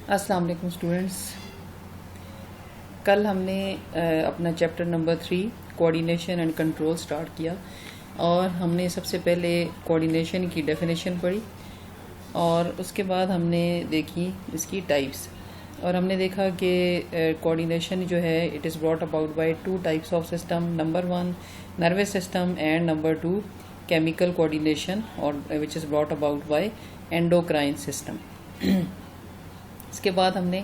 अस्सलाम वालेकुम स्टूडेंट्स। कल हमने अपना chapter number 3 coordination and control start किया और हमने सबसे पहले कोऑर्डिनेशन की डेफिनेशन पढ़ी और उसके बाद हमने देखी इसकी टाइप्स और हमने देखा कि कोऑर्डिनेशन जो है it is brought about by two types of system. Number 1 nervous system and number 2 chemical coordination और which is brought about by endocrine system. इसके बाद हमने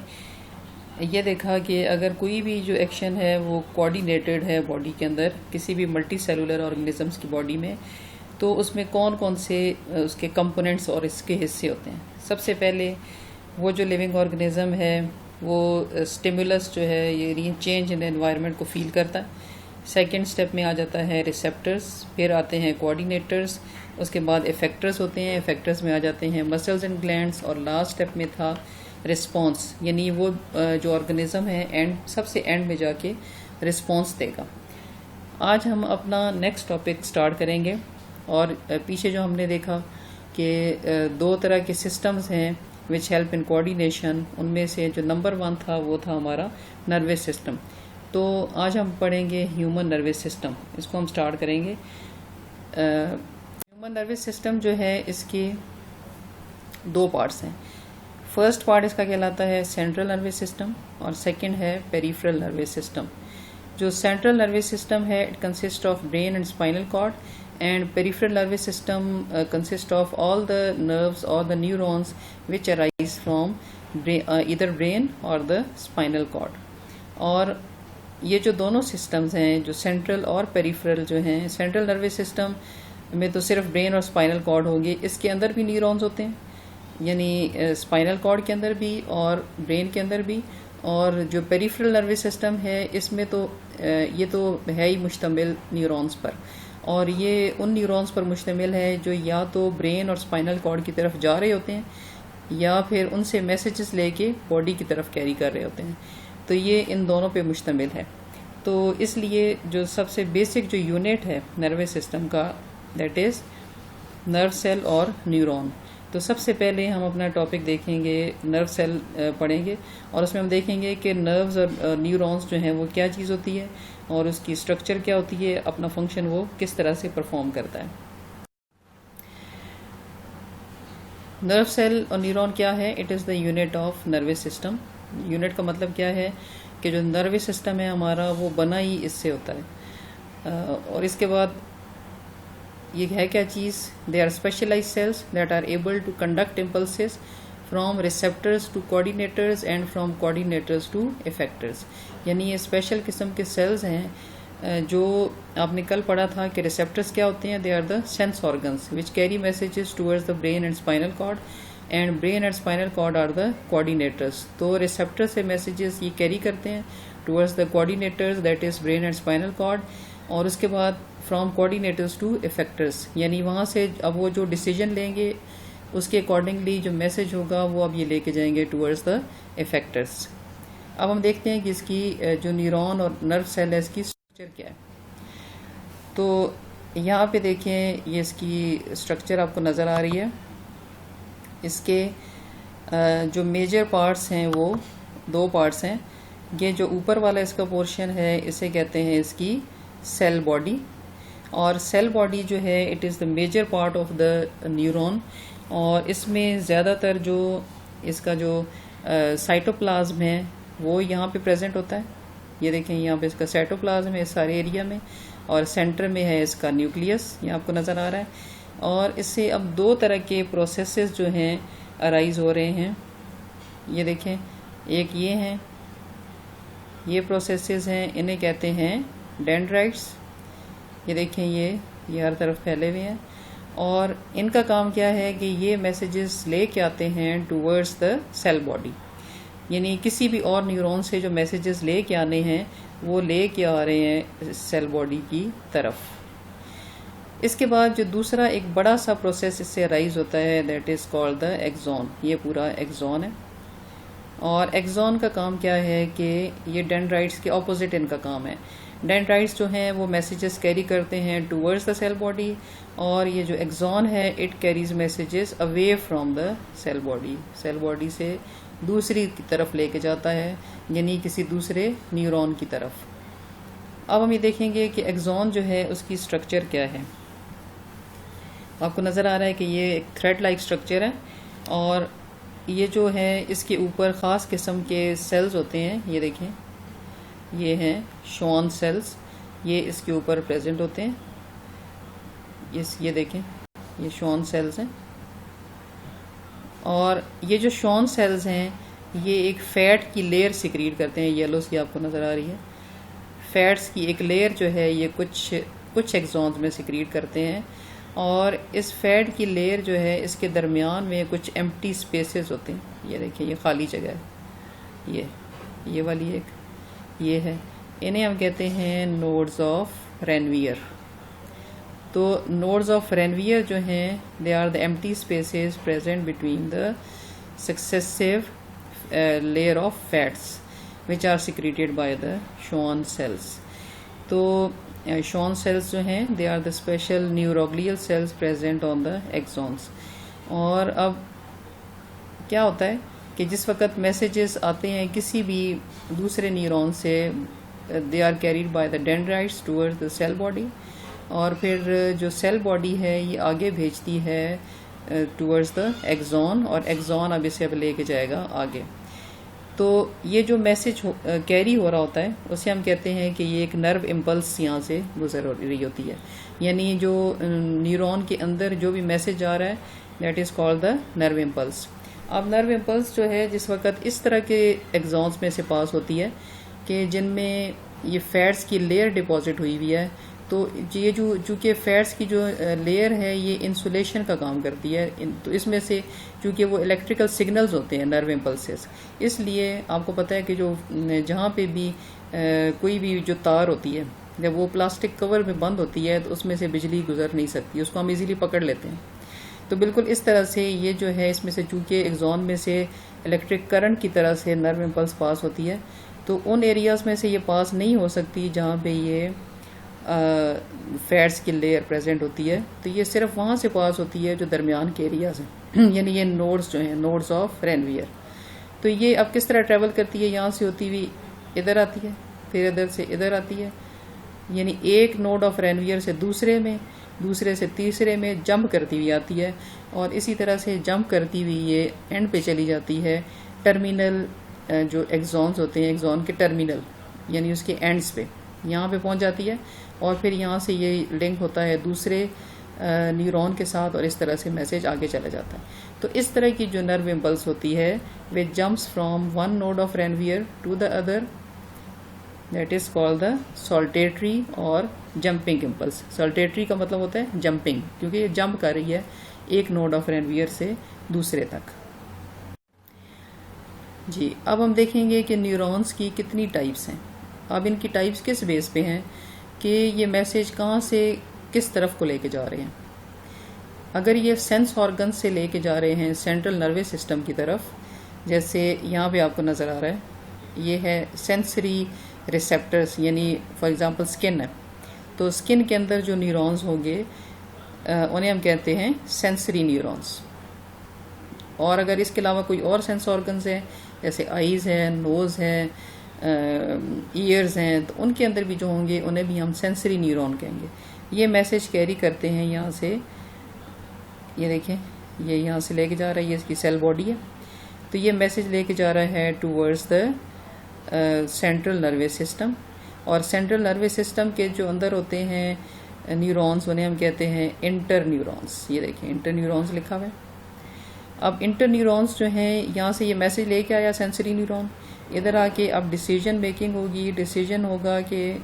ये देखा कि अगर कोई भी जो एक्शन है वो कोऑर्डिनेटेड है बॉडी के अंदर किसी भी मल्टी सेलुलर ऑर्गेनिजम्स की बॉडी में, तो उसमें कौन कौन से उसके कंपोनेंट्स और इसके हिस्से होते हैं। सबसे पहले वो जो लिविंग ऑर्गेनिज्म है वो स्टिमुलस जो है ये चेंज इन एनवायरनमेंट को फील करता है। सेकेंड स्टेप में आ जाता है रिसेप्टर्स, फिर आते हैं कोऑर्डिनेटर्स, उसके बाद इफेक्टर्स होते हैं। इफेक्टर्स में आ जाते हैं मसल्स एंड ग्लैंड्स और लास्ट स्टेप में था रिस्पॉन्स, यानी वो जो ऑर्गेनिज्म है सबसे एंड में जाके रिस्पॉन्स देगा। आज हम अपना नेक्स्ट टॉपिक स्टार्ट करेंगे और पीछे जो हमने देखा कि दो तरह के सिस्टम्स हैं विच हेल्प इन कोऑर्डिनेशन, उनमें से जो नंबर 1 था वो था हमारा नर्वस सिस्टम। तो आज हम पढ़ेंगे ह्यूमन नर्वस सिस्टम, इसको हम स्टार्ट करेंगे। ह्यूमन नर्वस सिस्टम जो है इसके दो पार्ट्स हैं। फर्स्ट पार्ट इसका कहलाता है सेंट्रल नर्वस सिस्टम और सेकंड है पेरिफेरल नर्वस सिस्टम। जो सेंट्रल नर्वस सिस्टम है it consist of brain and spinal cord and peripheral nervous system consist of all the nerves और the neurons which arise from either brain और the spinal cord. और ये जो दोनों systems हैं जो सेंट्रल और पेरिफेरल जो हैं, सेंट्रल नर्वस सिस्टम में तो सिर्फ ब्रेन और स्पाइनल कॉर्ड होंगे, इसके अंदर भी न्यूरॉन्स होते हैं, यानी स्पाइनल कॉर्ड के अंदर भी और ब्रेन के अंदर भी। और जो पेरिफेरल नर्वस सिस्टम है इसमें तो ये तो है ही मुश्तमिल न्यूरॉन्स पर, और ये उन न्यूरॉन्स पर मुश्तमिल है जो या तो ब्रेन और स्पाइनल कॉर्ड की तरफ जा रहे होते हैं या फिर उनसे मैसेजेस लेके बॉडी की तरफ कैरी कर रहे होते हैं। तो ये इन दोनों पे मुश्तमिल है। तो इसलिए जो सबसे बेसिक जो यूनिट है नर्वस सिस्टम का दैट इज़ नर्व सेल और न्यूरॉन। तो सबसे पहले हम अपना टॉपिक देखेंगे, नर्व सेल पढ़ेंगे और उसमें हम देखेंगे कि नर्व्स और न्यूरॉन्स जो हैं वो क्या चीज़ होती है और उसकी स्ट्रक्चर क्या होती है, अपना फंक्शन वो किस तरह से परफॉर्म करता है। नर्व सेल और न्यूरॉन क्या है? It is the unit of nervous system. Unit का मतलब क्या है कि जो नर्वस सिस्टम है हमारा वो बना ही इससे होता है। और इसके बाद ये है क्या चीज़? They are specialized cells that are able to conduct impulses from receptors to coordinators and from coordinators to effectors. यानी ये स्पेशल किस्म के सेल्स हैं जो आपने कल पढ़ा था कि रिसेप्टर्स क्या होते हैं? They are the sense organs which carry messages towards the brain and spinal cord and brain and spinal cord are the coordinators. तो रिसेप्टर से मैसेजेस ये कैरी करते हैं towards the coordinators that is brain and spinal cord, और उसके बाद from coordinators to effectors, यानी वहाँ से अब वो जो डिसीजन लेंगे उसके अकॉर्डिंगली जो मैसेज होगा वो अब ये लेके जाएंगे टूवर्ड्स द इफेक्टर्स। अब हम देखते हैं कि इसकी जो न्यूरॉन और नर्व सेल है इसकी स्ट्रक्चर क्या है। तो यहाँ पे देखें ये इसकी स्ट्रक्चर आपको नज़र आ रही है। इसके जो मेजर पार्ट्स हैं वो दो पार्ट्स हैं। ये जो ऊपर वाला इसका पोर्शन है इसे कहते हैं इसकी सेल बॉडी, और सेल बॉडी जो है it is the major part of the neuron, और इसमें ज़्यादातर जो इसका जो साइटोप्लाज्म है वो यहाँ पे प्रेजेंट होता है। ये देखें यहाँ पे इसका साइटोप्लाज्म है इस सारे एरिया में, और सेंटर में है इसका न्यूक्लियस, ये आपको नज़र आ रहा है। और इससे अब दो तरह के प्रोसेसेस जो हैं अराइज हो रहे हैं। ये देखें, एक ये हैं, ये प्रोसेसेस हैं, इन्हें कहते हैं डेंड्राइट्स। ये देखें ये हर तरफ फैले हुए हैं, और इनका काम क्या है कि ये मैसेजेस लेके आते हैं टूवर्ड्स द सेल बॉडी, यानी किसी भी और न्यूरॉन से जो मैसेजेस लेके आने हैं वो लेके आ रहे हैं सेल बॉडी की तरफ। इसके बाद जो दूसरा एक बड़ा सा प्रोसेस इससे अराइज होता है that is called the axon. ये पूरा एक्सॉन है, और एक्सॉन का काम क्या है कि ये डेंड्राइट्स के ऑपोजिट इनका काम है। डेंड्राइट्स जो हैं वो मैसेजेस कैरी करते हैं टूवर्ड्स द सेल बॉडी, और ये जो एक्सॉन है it carries messages away from the cell body, cell body से दूसरी की तरफ लेके जाता है, यानी किसी दूसरे न्यूरॉन की तरफ। अब हम ये देखेंगे कि एक्सॉन जो है उसकी स्ट्रक्चर क्या है। आपको नज़र आ रहा है कि ये एक थ्रेड लाइक स्ट्रक्चर है, और ये जो है इसके ऊपर ख़ास किस्म के सेल्स होते हैं। ये देखें, ये हैं शॉन सेल्स, ये इसके ऊपर प्रेजेंट होते हैं। ये देखें, ये शॉन सेल्स हैं, और ये जो शॉन सेल्स हैं ये एक फैट की लेयर सिक्रीट करते हैं। येलो सी आपको नज़र आ रही है, फैट्स की एक लेयर जो है ये कुछ एक्सॉन्स में सिक्रीट करते हैं, और इस फैट की लेयर जो है इसके दरमियान में कुछ एम्प्टी स्पेसेस होते हैं। ये देखिए, ये खाली जगह है, ये वाली एक ये है, इन्हें हम कहते हैं नोड्स ऑफ रेनवियर। तो नोड्स ऑफ रेनवियर जो हैं they are the empty spaces present between the successive layer of fats which are secreted by the Schwann cells. तो शॉन सेल्स जो हैं they are the special neuroglial cells present on the axons. और अब क्या होता है कि जिस वक्त मैसेजेस आते हैं किसी भी दूसरे न्यूरॉन से, they are carried by the dendrites towards the cell body, और फिर जो सेल बॉडी है ये आगे भेजती है टूवर्ड्स द एक्सॉन, और एक्सॉन अब इसे अब लेके जाएगा आगे। तो ये जो मैसेज कैरी हो रहा होता है उसे हम कहते हैं कि ये एक नर्व इम्पल्स यहाँ से गुजर रही होती है, यानी जो न्यूरॉन के अंदर जो भी मैसेज आ रहा है that is called the nerve impulse. अब नर्व इम्पल्स जो है जिस वक्त इस तरह के एक्सॉन्स में से पास होती है कि जिनमें ये फैट्स की लेयर डिपॉजिट हुई हुई है, तो ये जो चूँकि फैट्स की जो लेयर है ये इंसुलेशन का काम करती है, तो इसमें से चूँकि वो इलेक्ट्रिकल सिग्नल्स होते हैं नर्व इम्पल्सेस, इसलिए आपको पता है कि जो जहाँ पे भी कोई भी जो तार होती है जब वो प्लास्टिक कवर में बंद होती है तो उसमें से बिजली गुजर नहीं सकती, उसको हम इजीली पकड़ लेते हैं। तो बिल्कुल इस तरह से ये जो है इसमें से चूँकि एक्सॉन में से इलेक्ट्रिक करंट की तरह से नर्व इम्पल्स पास होती है, तो उन एरियाज़ में से ये पास नहीं हो सकती जहाँ पे ये फैट्स की लेयर प्रेजेंट होती है, तो ये सिर्फ वहाँ से पास होती है जो दरमियान के एरियाज हैं यानी ये नोड्स जो हैं, नोड्स ऑफ रेनवियर। तो ये अब किस तरह ट्रेवल करती है, यहाँ से होती हुई इधर आती है, फिर इधर से इधर आती है, यानी एक नोड ऑफ रेनवियर से दूसरे में, दूसरे से तीसरे में जंप करती हुई आती है, और इसी तरह से जंप करती हुई ये एंड पे चली जाती है टर्मिनल जो एक्सॉन्स होते हैं, एक्सॉन के टर्मिनल यानी उसके एंड्स पे यहाँ पे पहुँच जाती है, और फिर यहाँ से ये लिंक होता है दूसरे न्यूरॉन के साथ, और इस तरह से मैसेज आगे चला जाता है। तो इस तरह की जो नर्व इम्पल्स होती है वे jumps from one node of Ranvier to the other, that is called the saltatory और जंपिंग इम्पल्स। सॉल्टेटरी का मतलब होता है जंपिंग, क्योंकि ये जंप कर रही है एक नोड ऑफ रेनवियर से दूसरे तक। जी, अब हम देखेंगे कि न्यूरॉन्स की कितनी टाइप्स हैं। अब इनकी टाइप्स किस बेस पे हैं कि ये मैसेज कहाँ से किस तरफ को लेके जा रहे हैं। अगर ये सेंस ऑर्गन से लेके जा रहे हैं सेंट्रल नर्वस सिस्टम की तरफ, जैसे यहाँ पे आपको नज़र आ रहा है, ये है सेंसरी रिसेप्टर्स, यानी फॉर एग्जांपल स्किन है, तो स्किन के अंदर जो न्यूरॉन्स होंगे उन्हें हम कहते हैं सेंसरी न्यूरॉन्स। और अगर इसके अलावा कोई और सेंस ऑर्गन्स हैं जैसे आईज़ है, नोज़ है, ईयर्स हैं, तो उनके अंदर भी जो होंगे उन्हें भी हम सेंसरी न्यूरॉन कहेंगे। ये मैसेज कैरी करते हैं यहाँ से, ये देखें, ये यहाँ से लेके जा रहा है, ये इसकी सेल बॉडी है, तो ये मैसेज लेके जा रहा है towards the central nervous system. और सेंट्रल नर्वस सिस्टम के जो अंदर होते हैं न्यूरॉन्स उन्हें हम कहते हैं इंटर न्यूरॉन्स। ये देखें, इंटर न्यूरॉन्स लिखा हुआ है। अब इंटर न्यूरॉन्स जो हैं यहाँ से ये मैसेज लेके आया सेंसरी न्यूरॉन, इधर आके अब डिसीजन मेकिंग होगी, डिसीजन होगा कि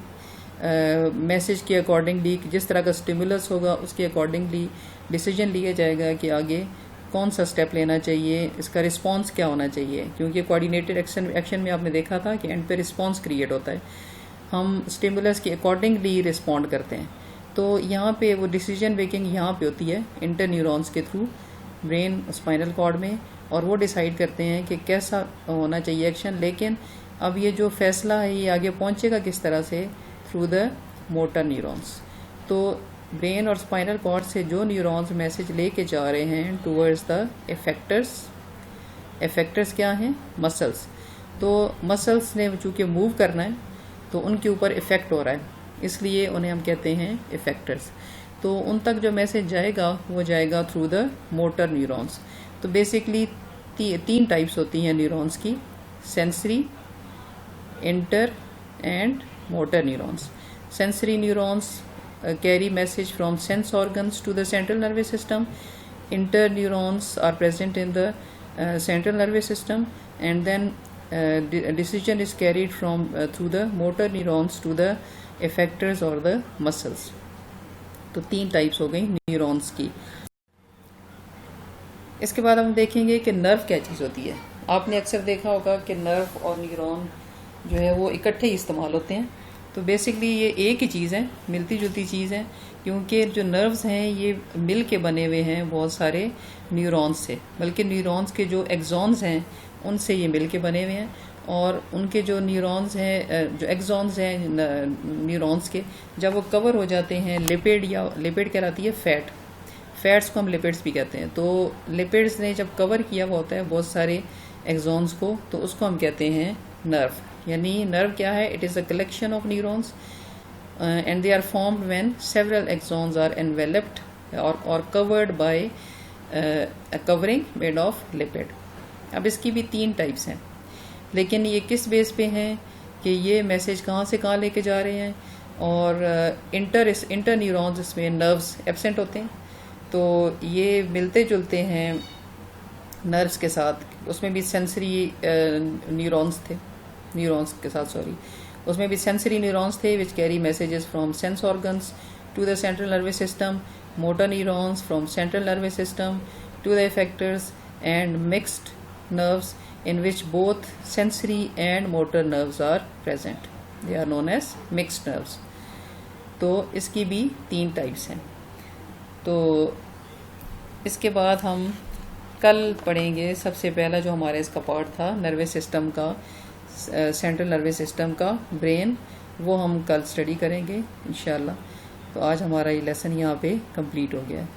मैसेज के अकॉर्डिंगली जिस तरह का स्टिमुलस होगा उसके अकॉर्डिंगली डिसीजन लिया जाएगा कि आगे कौन सा स्टेप लेना चाहिए, इसका रिस्पांस क्या होना चाहिए। क्योंकि कोऑर्डिनेटेड एक्शन में आपने देखा था कि एंड पे रिस्पांस क्रिएट होता है, हम स्टिमुलस के अकॉर्डिंगली रिस्पॉन्ड करते हैं। तो यहाँ पे वो डिसीजन मेकिंग यहाँ पे होती है इंटर न्यूरॉन्स के थ्रू ब्रेन स्पाइनल कॉर्ड में, और वो डिसाइड करते हैं कि कैसा होना चाहिए एक्शन। लेकिन अब ये जो फैसला है ये आगे पहुँचेगा किस तरह से, थ्रू द मोटर न्यूरॉन्स। तो ब्रेन और स्पाइनल कॉर्ड से जो न्यूरॉन्स मैसेज लेके जा रहे हैं टूवर्ड्स द इफेक्टर्स, इफेक्टर्स क्या हैं? मसल्स। तो मसल्स ने चूँकि मूव करना है तो उनके ऊपर इफ़ेक्ट हो रहा है, इसलिए उन्हें हम कहते हैं इफेक्टर्स। तो उन तक जो मैसेज जाएगा वो जाएगा थ्रू द मोटर न्यूरॉन्स। तो बेसिकली तीन टाइप्स होती हैं न्यूरॉन्स की, sensory, inter and motor neurons. Sensory neurons carry message from sense organs to the central nervous system. Interneurons are present in the central nervous system, and then decision is carried from through the motor neurons to the effectors or the muscles. तो तीन types हो गई neurons की। इसके बाद हम देखेंगे कि नर्व क्या चीज़ होती है। आपने अक्सर देखा होगा कि नर्व और न्यूरॉन जो है वो इकट्ठे ही इस्तेमाल होते हैं। तो बेसिकली ये एक ही चीज़ है, मिलती जुलती चीज़ है, क्योंकि जो नर्व्स हैं ये मिल के बने हुए हैं बहुत सारे न्यूरॉन्स से, बल्कि न्यूरॉन्स के जो एक्सॉन्स हैं उनसे ये मिल के बने हुए हैं। और उनके जो न्यूरॉन्स हैं, जो एक्सॉन्स हैं न्यूरॉन्स के, जब वो कवर हो जाते हैं लिपिड, या लिपिड कहलाती है फैट, फैट्स को हम लिपिड्स भी कहते हैं। तो लिपिड्स ने जब कवर किया हुआ होता है बहुत सारे एक्सॉन्स को, तो उसको हम कहते हैं नर्व। यानी नर्व क्या है? It is a collection of neurons and they are formed when several axons are enveloped और covered by a covering made of lipid. अब इसकी भी तीन टाइप्स हैं, लेकिन ये किस बेस पे हैं कि ये मैसेज कहाँ से कहाँ लेके जा रहे हैं। और इंटर न्यूरॉन्स, इसमें नर्व्स एब्सेंट होते हैं, तो ये मिलते जुलते हैं नर्व्स के साथ। उसमें भी सेंसरी न्यूरॉन्स के साथ उसमें भी सेंसरी न्यूरॉन्स थे which carry messages from sense organs to the central nervous system, motor neurons from central nervous system to the effectors, and mixed nerves in which both sensory and motor nerves are present. They are known as mixed nerves. तो इसकी भी तीन types हैं। तो इसके बाद हम कल पढ़ेंगे सबसे पहला जो हमारा इसका पार्ट था नर्वस सिस्टम का, सेंट्रल नर्वस सिस्टम का ब्रेन, वो हम कल स्टडी करेंगे इंशाल्लाह। तो आज हमारा ये लेसन यहाँ पे कंप्लीट हो गया है।